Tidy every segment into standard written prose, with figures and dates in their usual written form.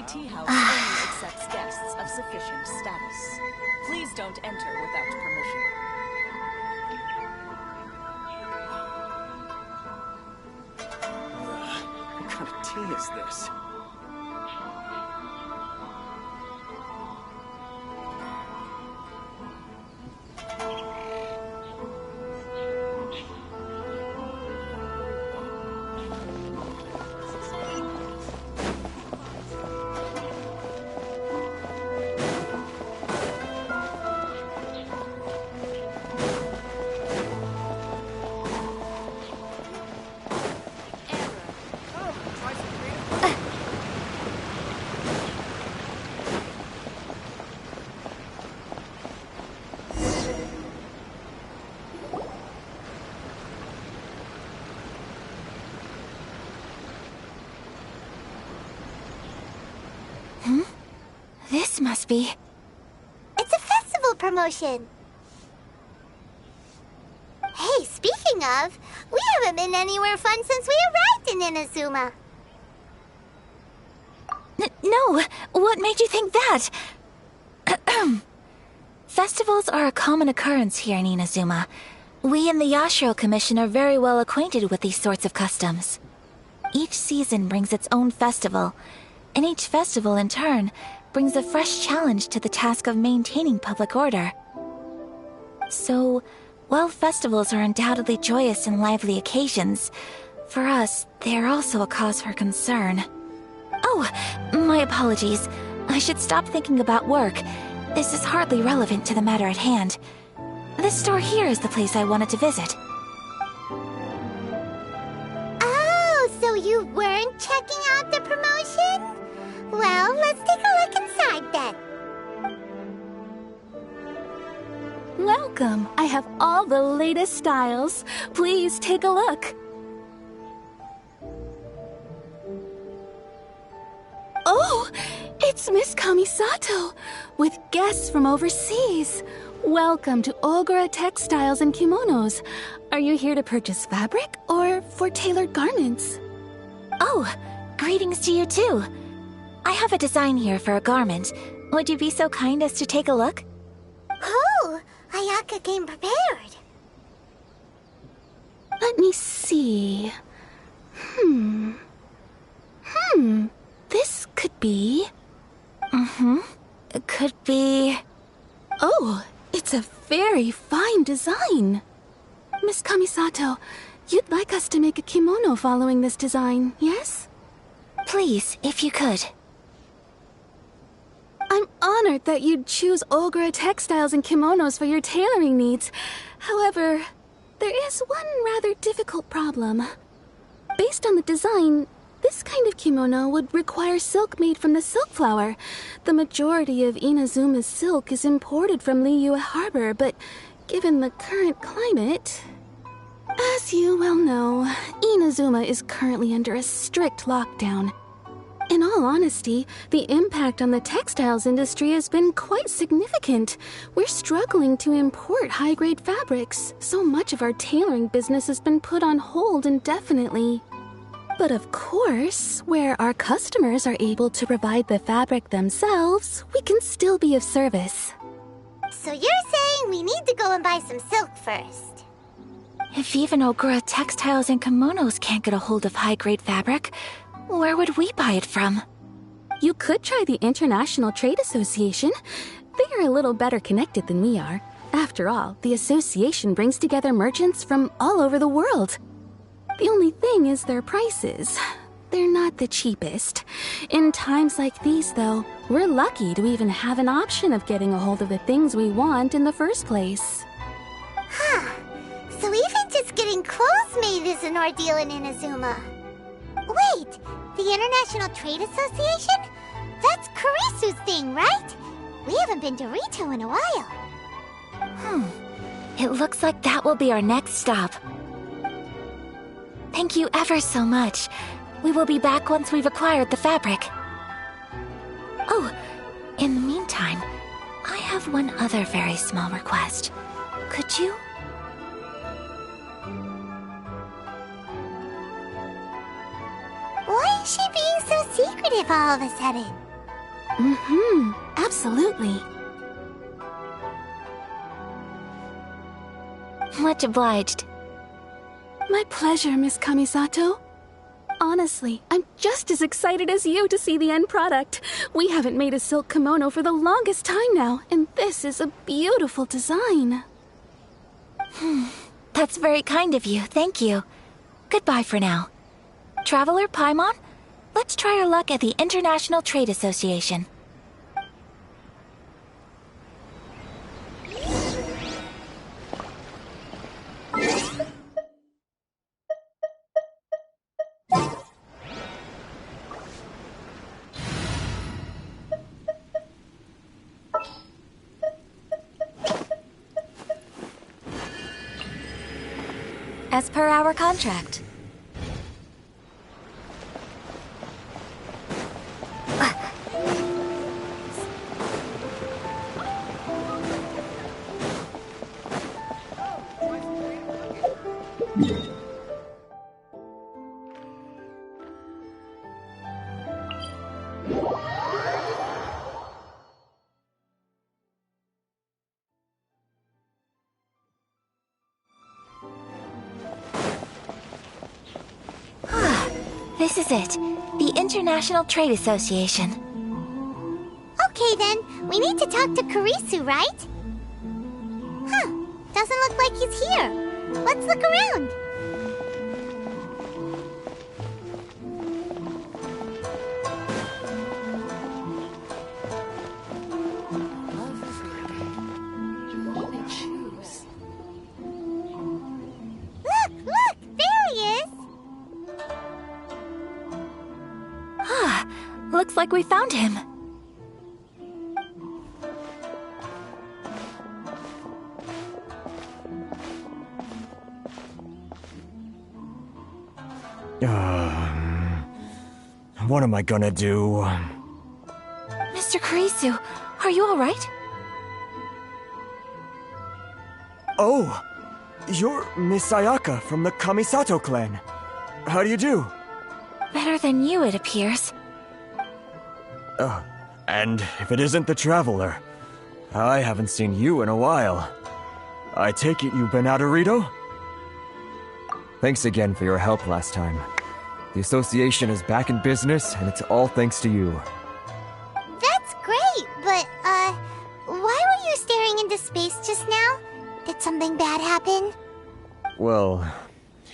tea house only accepts guests of sufficient status. Please don't enter without permission. What kind of tea is this? This must be... It's a festival promotion. Hey, speaking of, we haven't been anywhere fun since we arrived in Inazuma. No, what made you think that? Festivals are a common occurrence here in Inazuma. We in the Yashiro Commission are very well acquainted with these sorts of customs. Each season brings its own festival, and each festival in turn brings a fresh challenge to the task of maintaining public order. So, while festivals are undoubtedly joyous and lively occasions, for us, they are also a cause for concern. Oh, my apologies. I should stop thinking about work. This is hardly relevant to the matter at hand. This store here is the place I wanted to visit. Oh, so you weren't checking out the promotion? Well, let's take a look inside then. Welcome. I have all the latest styles. Please take a look. Oh, it's Miss Kamisato with guests from overseas. Welcome to Ogura Textiles and Kimonos. Are you here to purchase fabric or for tailored garments? Oh, greetings to you too. I have a design here for a garment. Would you be so kind as to take a look? Oh, Ayaka came prepared. Let me see. This could be... It could be... Oh, it's a very fine design. Miss Kamisato, you'd like us to make a kimono following this design, yes? Please, if you could. I'm honored that you'd choose Ogura Textiles and Kimonos for your tailoring needs. However, there is one rather difficult problem. Based on the design, this kind of kimono would require silk made from the silk flower. The majority of Inazuma's silk is imported from Liyue Harbor, but given the current climate... As you well know, Inazuma is currently under a strict lockdown. In all honesty, the impact on the textiles industry has been quite significant. We're struggling to import high-grade fabrics. So much of our tailoring business has been put on hold indefinitely. But of course, where our customers are able to provide the fabric themselves, we can still be of service. So you're saying we need to go and buy some silk first? If even Ogura Textiles and Kimonos can't get a hold of high-grade fabric, where would we buy it from? You could try the International Trade Association. They are a little better connected than we are. After all, the association brings together merchants from all over the world. The only thing is their prices. They're not the cheapest. In times like these, though, we're lucky to even have an option of getting a hold of the things we want in the first place. Huh. So even just getting clothes made is an ordeal in Inazuma. Wait, the International Trade Association? That's Kurisu's thing, right? We haven't been to Rito in a while. It looks like that will be our next stop. Thank you ever so much. We will be back once we've acquired the fabric. Oh, in the meantime, I have one other very small request. Could you? Why is she being so secretive all of a sudden? Absolutely. Much obliged. My pleasure, Miss Kamisato. Honestly, I'm just as excited as you to see the end product. We haven't made a silk kimono for the longest time now, and this is a beautiful design. That's very kind of you, thank you. Goodbye for now. Traveler Paimon, let's try our luck at the International Trade Association. As per our contract. This is it. The International Trade Association. Okay then, we need to talk to Kurisu, right? Huh, doesn't look like he's here. Let's look around. Look, there he is. Looks like we found him. What am I gonna do? Mr. Kurisu, are you alright? Oh! You're Miss Sayaka from the Kamisato clan. How do you do? Better than you, it appears. And if it isn't the Traveler, I haven't seen you in a while. I take it you've been out of Rito? Thanks again for your help last time. The association is back in business, and it's all thanks to you. That's great, but, why were you staring into space just now? Did something bad happen? Well,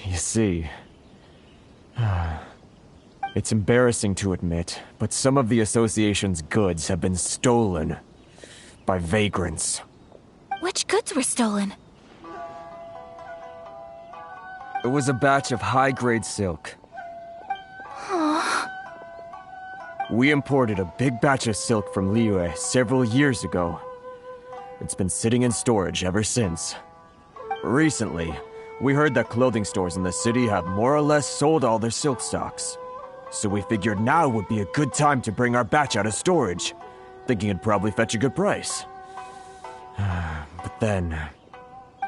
you see... It's embarrassing to admit, but some of the association's goods have been stolen by vagrants. Which goods were stolen? It was a batch of high-grade silk. We imported a big batch of silk from Liyue several years ago. It's been sitting in storage ever since. Recently, we heard that clothing stores in the city have more or less sold all their silk stocks. So we figured now would be a good time to bring our batch out of storage, thinking it'd probably fetch a good price. But then...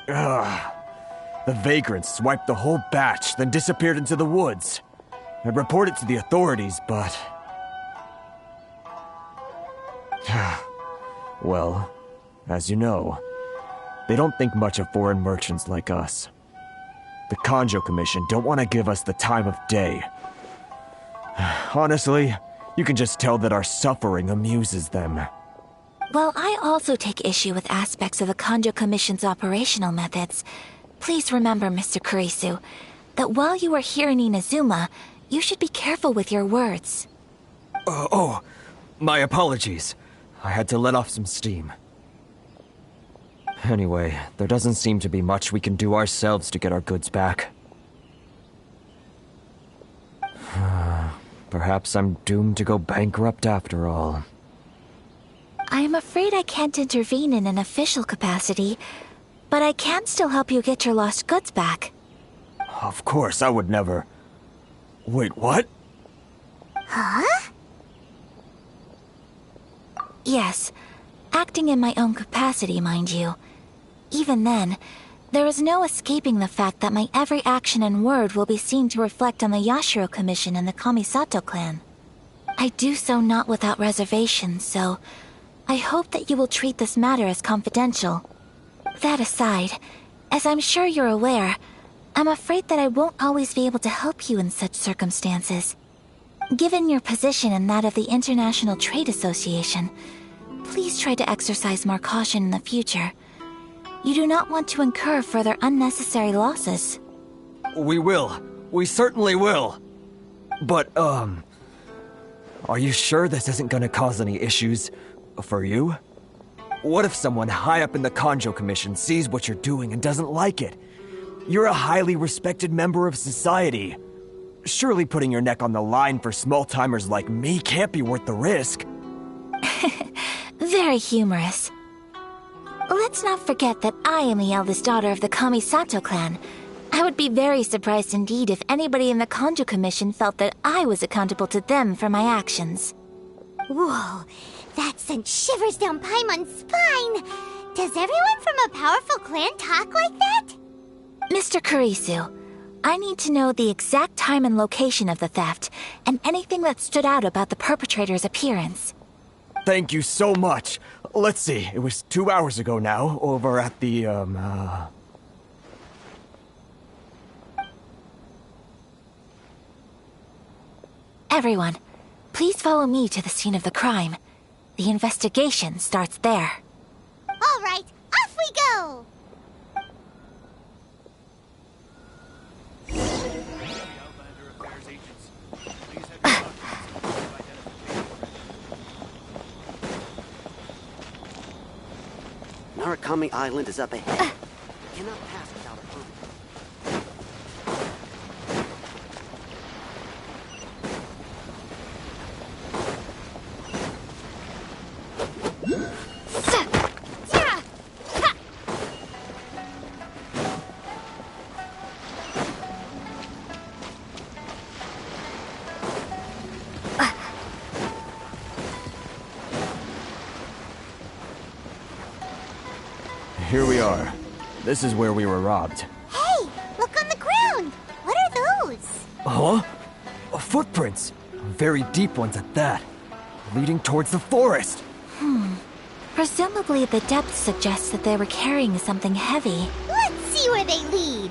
the vagrants swiped the whole batch, then disappeared into the woods. I'd report it to the authorities, but... Well, as you know, they don't think much of foreign merchants like us. The Kanjo Commission don't want to give us the time of day. Honestly, you can just tell that our suffering amuses them. Well, I also take issue with aspects of the Kanjo Commission's operational methods. Please remember, Mr. Kurisu, that while you are here in Inazuma, you should be careful with your words. My apologies. I had to let off some steam. Anyway, there doesn't seem to be much we can do ourselves to get our goods back. Perhaps I'm doomed to go bankrupt after all. I am afraid I can't intervene in an official capacity, but I can still help you get your lost goods back. Of course, I would never... Wait, what? Huh? Yes, acting in my own capacity, mind you. Even then, there is no escaping the fact that my every action and word will be seen to reflect on the Yashiro Commission and the Kamisato clan. I do so not without reservation, so I hope that you will treat this matter as confidential. That aside, as I'm sure you're aware, I'm afraid that I won't always be able to help you in such circumstances. Given your position and that of the International Trade Association, please try to exercise more caution in the future. You do not want to incur further unnecessary losses. We will. We certainly will. But, are you sure this isn't gonna cause any issues for you? What if someone high up in the Kanjo Commission sees what you're doing and doesn't like it? You're a highly respected member of society. Surely putting your neck on the line for small-timers like me can't be worth the risk. Very humorous. Let's not forget that I am the eldest daughter of the Kamisato clan. I would be very surprised indeed if anybody in the Kanjo Commission felt that I was accountable to them for my actions. Whoa, that sent shivers down Paimon's spine. Does everyone from a powerful clan talk like that? Mr. Kurisu, I need to know the exact time and location of the theft, and anything that stood out about the perpetrator's appearance. Thank you so much. Let's see, it was 2 hours ago now, over at the, Everyone, please follow me to the scene of the crime. The investigation starts there. All right, off we go! Narukami Island is up ahead. Cannot pass without a permit. here we are. This is where we were robbed. Hey, look on the ground! What are those? Huh? Footprints. Very deep ones at that. Leading towards the forest. Presumably the depth suggests that they were carrying something heavy. Let's see where they lead.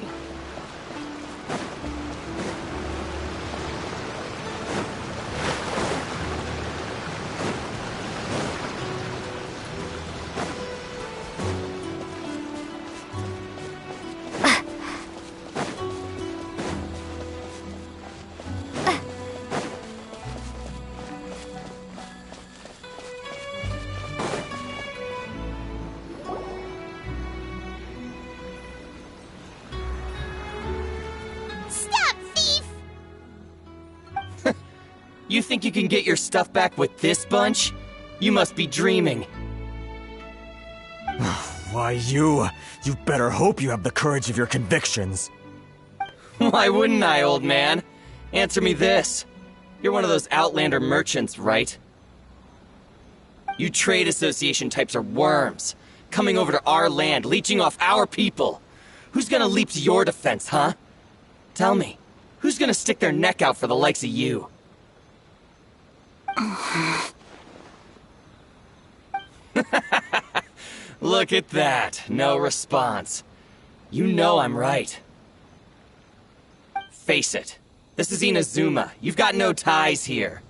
You think you can get your stuff back with this bunch? You must be dreaming. Why, you better hope you have the courage of your convictions. Why wouldn't I, old man? Answer me this. You're one of those Outlander merchants, right? You trade association types are worms. Coming over to our land, leeching off our people. Who's gonna leap to your defense, huh? Tell me, who's gonna stick their neck out for the likes of you? Look at that. No response. You know I'm right. Face it. This is Inazuma. You've got no ties here.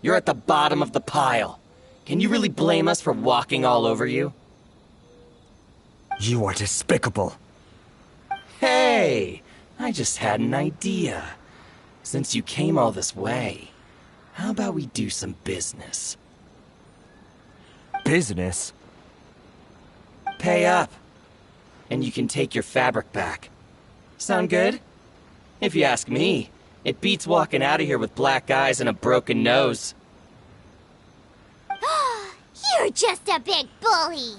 You're at the bottom of the pile. Can you really blame us for walking all over you? You are despicable. Hey! I just had an idea. Since you came all this way, how about we do some business? Business? Pay up, and you can take your fabric back. Sound good? If you ask me, it beats walking out of here with black eyes and a broken nose. You're just a big bully!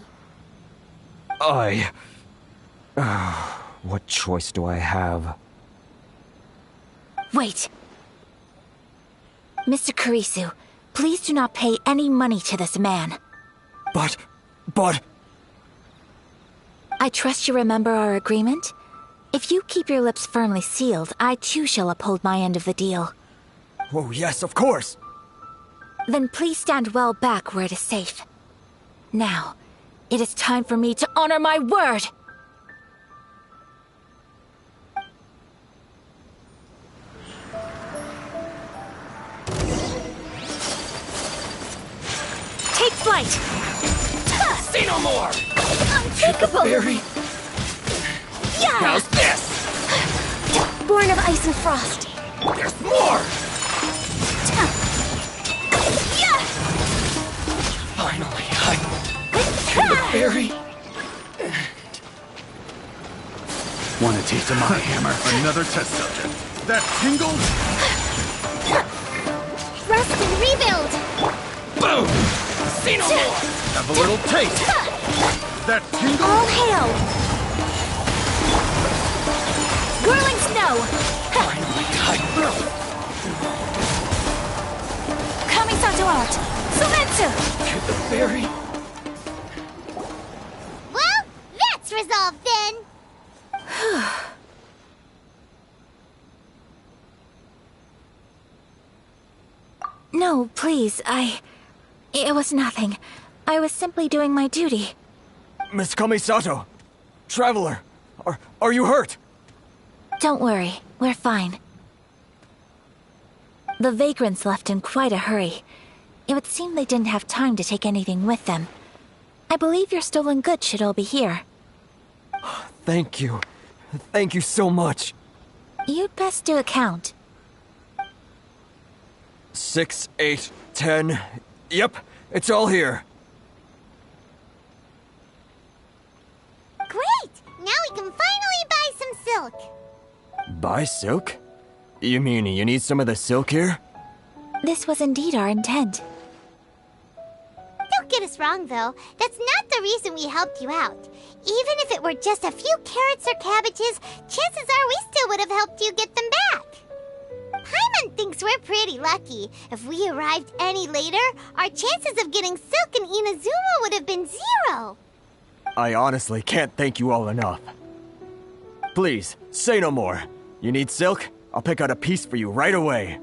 What choice do I have? Wait. Mr. Kurisu, please do not pay any money to this man. But... I trust you remember our agreement? If you keep your lips firmly sealed, I too shall uphold my end of the deal. Oh, yes, of course. Then please stand well back where it is safe. Now, it is time for me to honor my word! Take flight! Say no more! Unthinkable! Barry, Yeah! how's this? Born of ice and frost. There's more! Yeah! Finally, I... Barry... Want a taste of my hammer? Another test subject. That tingled? Rest and rebuild! Boom! Say no more! Have a little taste. That tingled? All hail! Whirling snow! Finally, Kamisato art! Sumetsu! To the Barry... Well, that's resolved then! No, please, It was nothing. I was simply doing my duty. Miss Kamisato! Traveler! Are you hurt? Don't worry, we're fine. The vagrants left in quite a hurry. It would seem they didn't have time to take anything with them. I believe your stolen goods should all be here. Thank you. Thank you so much. You'd best do a count. 6, 8, 10. Yep, it's all here. Great! Now we can finally buy some silk! Buy silk? You mean you need some of the silk here? This was indeed our intent. Don't get us wrong, though. That's not the reason we helped you out. Even if it were just a few carrots or cabbages, chances are we still would have helped you get them back. Paimon thinks we're pretty lucky. If we arrived any later, our chances of getting silk in Inazuma would have been 0. I honestly can't thank you all enough. Please, say no more. You need silk? I'll pick out a piece for you right away.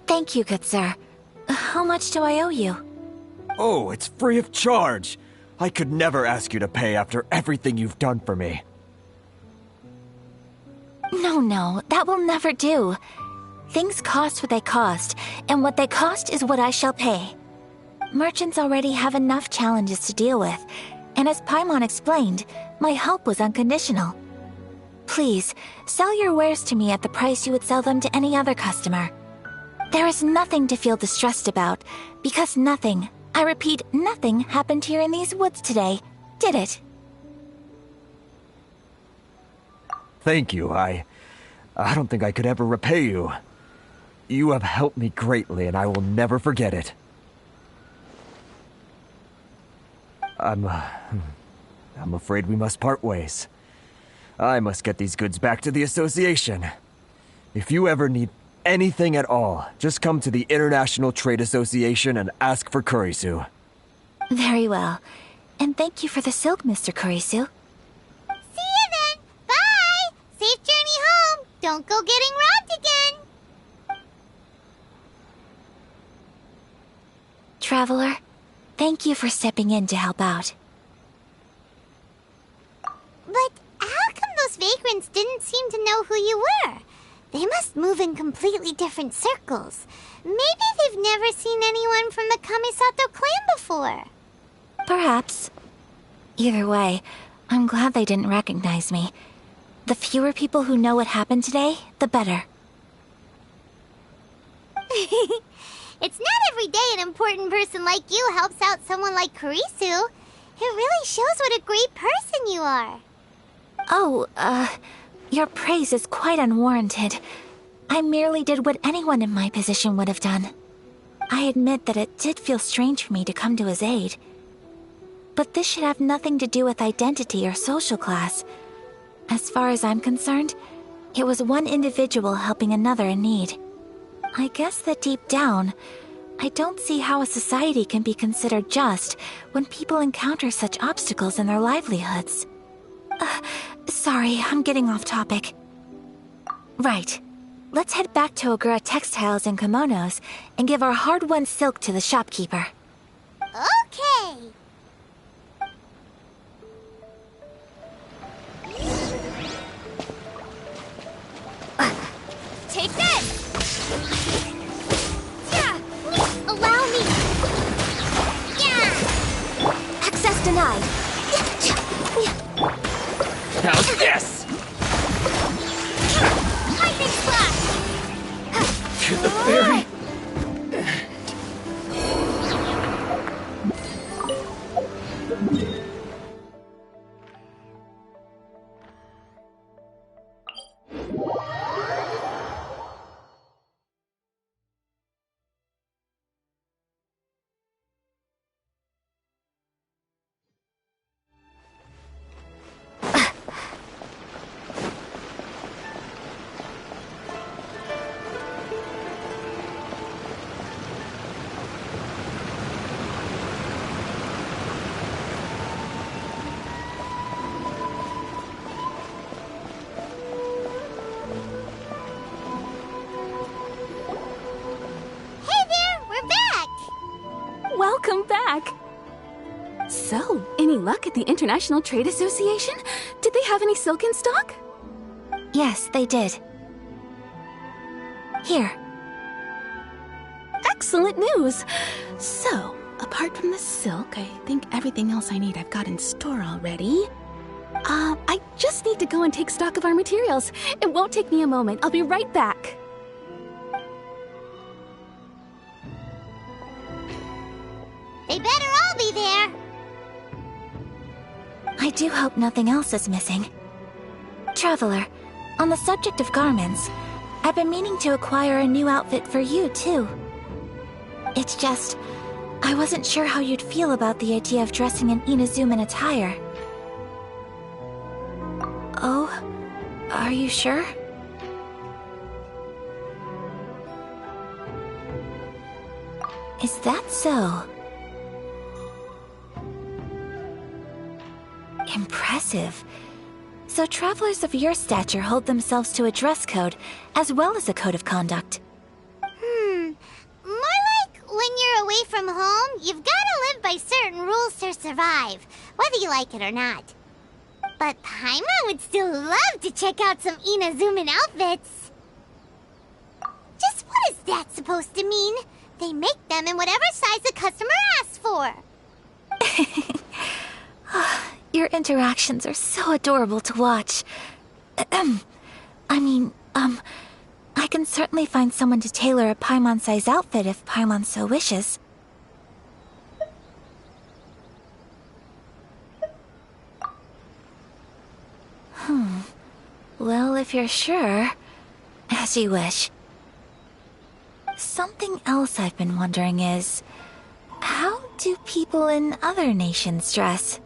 Thank you, good sir. How much do I owe you? Oh, it's free of charge. I could never ask you to pay after everything you've done for me. No, that will never do. Things cost what they cost, and what they cost is what I shall pay. Merchants already have enough challenges to deal with, and as Paimon explained, my help was unconditional. Please, sell your wares to me at the price you would sell them to any other customer. There is nothing to feel distressed about, because nothing, I repeat, nothing happened here in these woods today, did it? Thank you. I don't think I could ever repay you. You have helped me greatly, and I will never forget it. I'm afraid we must part ways. I must get these goods back to the association. If you ever need anything at all, just come to the International Trade Association and ask for Kurisu. Very well. And thank you for the silk, Mr. Kurisu. See you then! Bye! Safe journey home! Don't go getting robbed again! Traveler, thank you for stepping in to help out. But how come those vagrants didn't seem to know who you were? They must move in completely different circles. Maybe they've never seen anyone from the Kamisato clan before. Perhaps. Either way, I'm glad they didn't recognize me. The fewer people who know what happened today, the better. It's not every day an important person like you helps out someone like Kurisu. It really shows what a great person you are. Oh, your praise is quite unwarranted. I merely did what anyone in my position would have done. I admit that it did feel strange for me to come to his aid. But this should have nothing to do with identity or social class. As far as I'm concerned, it was one individual helping another in need. I guess that deep down, I don't see how a society can be considered just when people encounter such obstacles in their livelihoods. Sorry, I'm getting off topic. Right. Let's head back to Ogura Textiles and Kimonos and give our hard-won silk to the shopkeeper. Okay. Take this! Yeah. Allow me. Yeah. Access denied. How's this? Lightning splash. To the very... Hey there, we're back. Welcome back! So, any luck at the International Trade Association? Did they have any silk in stock? Yes, they did. Here. Excellent news! So, apart from the silk, I think everything else I need I've got in store already. I just need to go and take stock of our materials. It won't take me a moment. I'll be right back. They better all be there. I do hope nothing else is missing. Traveler, on the subject of garments, I've been meaning to acquire a new outfit for you, too. It's just, I wasn't sure how you'd feel about the idea of dressing in Inazuman attire. Oh, are you sure? Is that so? Impressive. So travelers of your stature hold themselves to a dress code, as well as a code of conduct. More like when you're away from home, you've gotta live by certain rules to survive, whether you like it or not. But Paimon would still love to check out some Inazuman outfits. Just what is that supposed to mean? They make them in whatever size the customer asks for. Your interactions are so adorable to watch. I can certainly find someone to tailor a Paimon-size outfit if Paimon so wishes. Well, if you're sure, as you wish. Something else I've been wondering is, how do people in other nations dress?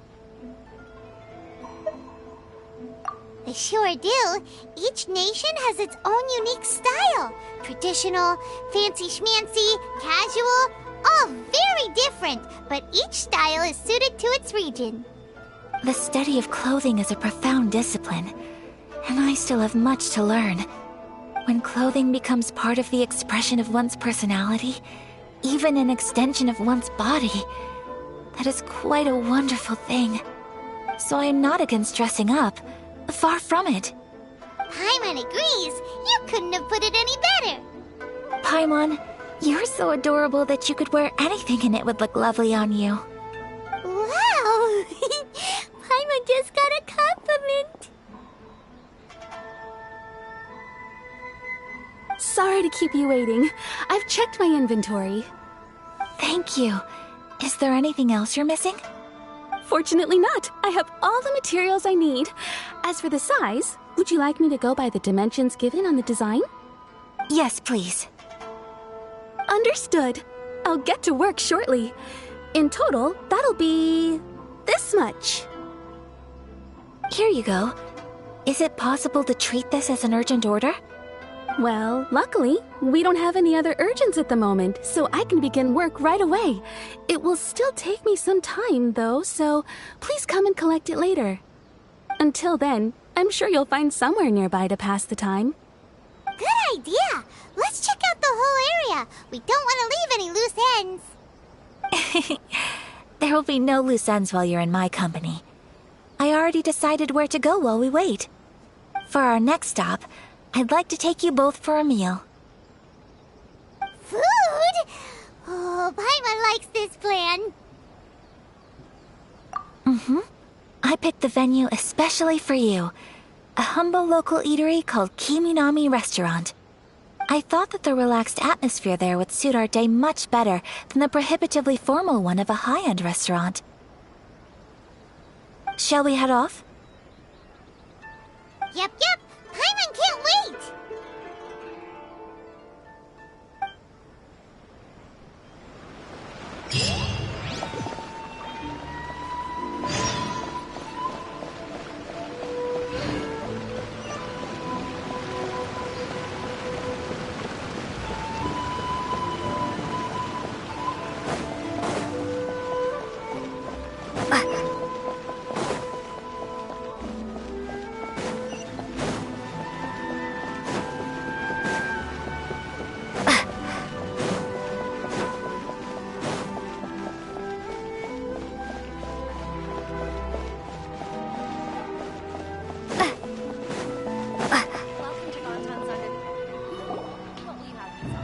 They sure do. Each nation has its own unique style. Traditional, fancy schmancy, casual, all very different, but each style is suited to its region. The study of clothing is a profound discipline, and I still have much to learn. When clothing becomes part of the expression of one's personality, even an extension of one's body, that is quite a wonderful thing. So I am not against dressing up. Far from it. Paimon agrees. You couldn't have put it any better. Paimon, you're so adorable that you could wear anything and it would look lovely on you. Wow! Paimon just got a compliment. Sorry to keep you waiting. I've checked my inventory. Thank you. Is there anything else you're missing? Fortunately not. I have all the materials I need. As for the size, would you like me to go by the dimensions given on the design? Yes, please. Understood. I'll get to work shortly. In total, that'll be this much. Here you go. Is it possible to treat this as an urgent order? Well, luckily, we don't have any other urgents at the moment, so I can begin work right away. It will still take me some time, though, so please come and collect it later. Until then, I'm sure you'll find somewhere nearby to pass the time. Good idea! Let's check out the whole area. We don't want to leave any loose ends. There will be no loose ends while you're in my company. I already decided where to go while we wait. For our next stop, I'd like to take you both for a meal. Food? Oh, Paimon likes this plan. I picked the venue especially for you. A humble local eatery called Kiminami Restaurant. I thought that the relaxed atmosphere there would suit our day much better than the prohibitively formal one of a high-end restaurant. Shall we head off? Yep. Paimon can't wait. Welcome to Downtown London. What will you have, Miss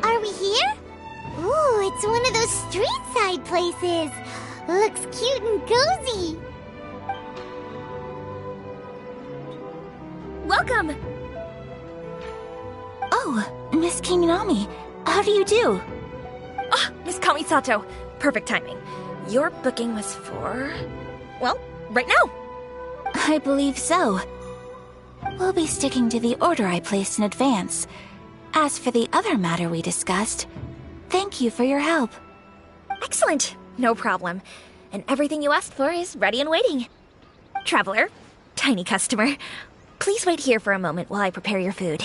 Are we here? Ooh, it's one of those street-side places. Looks cute and cozy. Welcome! Oh, Miss Kiminami, how do you do? Ah, Miss Kamisato. Perfect timing. Your booking was for... well, right now. I believe so. We'll be sticking to the order I placed in advance. As for the other matter we discussed, thank you for your help. Excellent. No problem. And everything you asked for is ready and waiting. Traveler, tiny customer, please wait here for a moment while I prepare your food.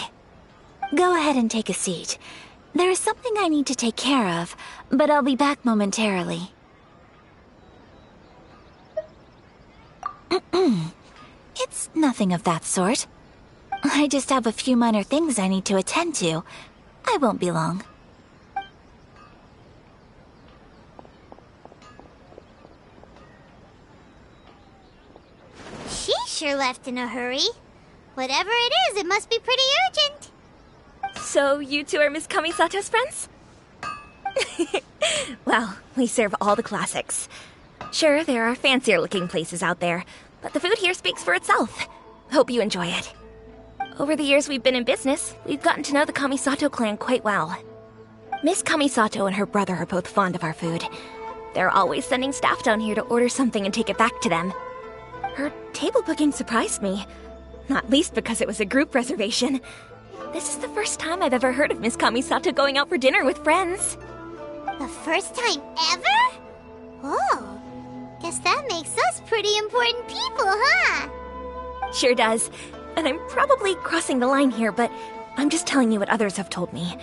Go ahead and take a seat. There is something I need to take care of, but I'll be back momentarily. It's nothing of that sort. I just have a few minor things I need to attend to. I won't be long. She sure left in a hurry. Whatever it is, it must be pretty urgent. So, you two are Miss Kamisato's friends? Well, we serve all the classics. Sure, there are fancier looking places out there, but the food here speaks for itself. Hope you enjoy it. Over the years we've been in business, we've gotten to know the Kamisato clan quite well. Miss Kamisato and her brother are both fond of our food. They're always sending staff down here to order something and take it back to them. Her table booking surprised me, not least because it was a group reservation. This is the first time I've ever heard of Miss Kamisato going out for dinner with friends. The first time ever? Oh, guess that makes us pretty important people, huh? Sure does. And I'm probably crossing the line here, but I'm just telling you what others have told me.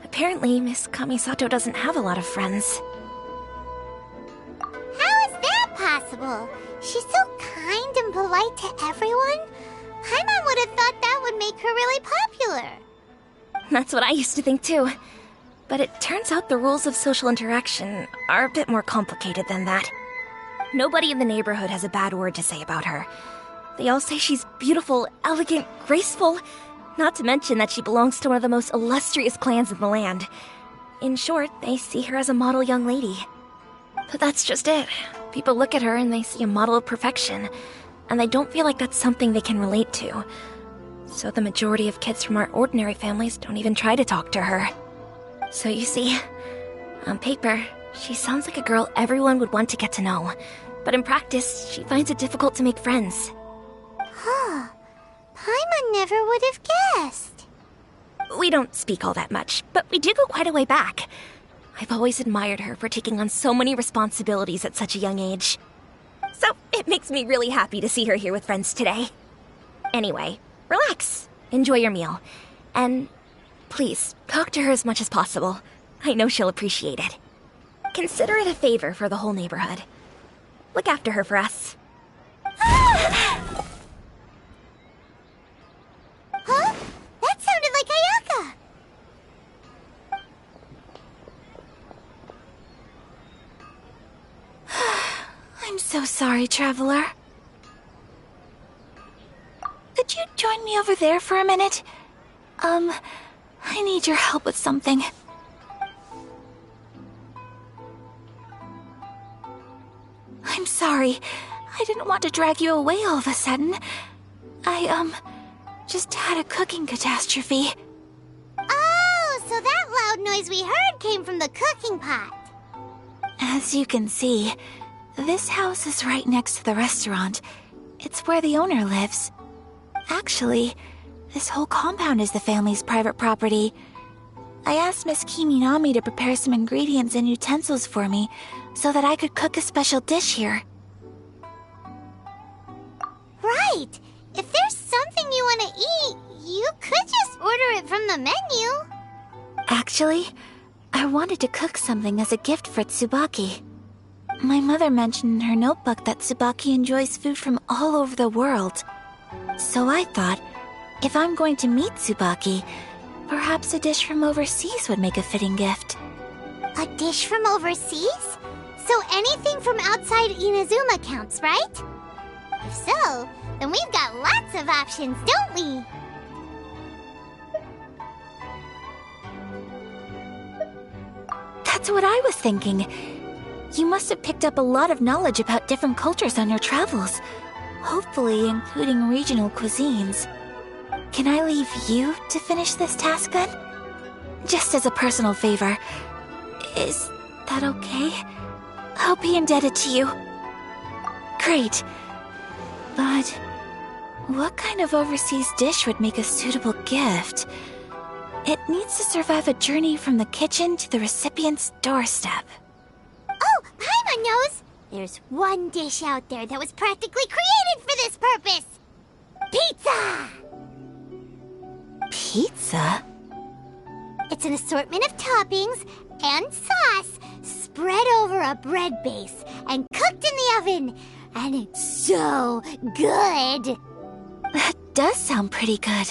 Apparently, Miss Kamisato doesn't have a lot of friends. How is that possible? She's so kind and polite to everyone. Paimon would have thought that would make her really popular. That's what I used to think too. But it turns out the rules of social interaction are a bit more complicated than that. Nobody in the neighborhood has a bad word to say about her. They all say she's beautiful, elegant, graceful, not to mention that she belongs to one of the most illustrious clans in the land. In short, they see her as a model young lady. But that's just it. People look at her and they see a model of perfection, and they don't feel like that's something they can relate to. So the majority of kids from our ordinary families don't even try to talk to her. So you see, on paper, she sounds like a girl everyone would want to get to know. But in practice, she finds it difficult to make friends. Huh. Paimon never would have guessed. We don't speak all that much, but we do go quite a way back. I've always admired her for taking on so many responsibilities at such a young age. So it makes me really happy to see her here with friends today. Anyway, relax, enjoy your meal, and please, talk to her as much as possible. I know she'll appreciate it. Consider it a favor for the whole neighborhood. Look after her for us. Huh? That sounded like Ayaka! I'm so sorry, Traveler. Could you join me over there for a minute? I need your help with something. I'm sorry. I didn't want to drag you away all of a sudden. I, just had a cooking catastrophe. Oh, so that loud noise we heard came from the cooking pot. As you can see, this house is right next to the restaurant. It's where the owner lives. Actually, this whole compound is the family's private property. I asked Miss Kiminami to prepare some ingredients and utensils for me so that I could cook a special dish here. Right! If there's something you want to eat, you could just order it from the menu. Actually, I wanted to cook something as a gift for Tsubaki. My mother mentioned in her notebook that Tsubaki enjoys food from all over the world. So I thought, if I'm going to meet Tsubaki, perhaps a dish from overseas would make a fitting gift. A dish from overseas? So anything from outside Inazuma counts, right? If so, then we've got lots of options, don't we? That's what I was thinking. You must have picked up a lot of knowledge about different cultures on your travels, hopefully including regional cuisines. Can I leave you to finish this task then? Just as a personal favor. Is that okay? I'll be indebted to you. Great. But what kind of overseas dish would make a suitable gift? It needs to survive a journey from the kitchen to the recipient's doorstep. Oh, Paimon knows! There's one dish out there that was practically created for this purpose! Pizza! Pizza? It's an assortment of toppings and sauce spread over a bread base and cooked in the oven. And it's so good! That does sound pretty good.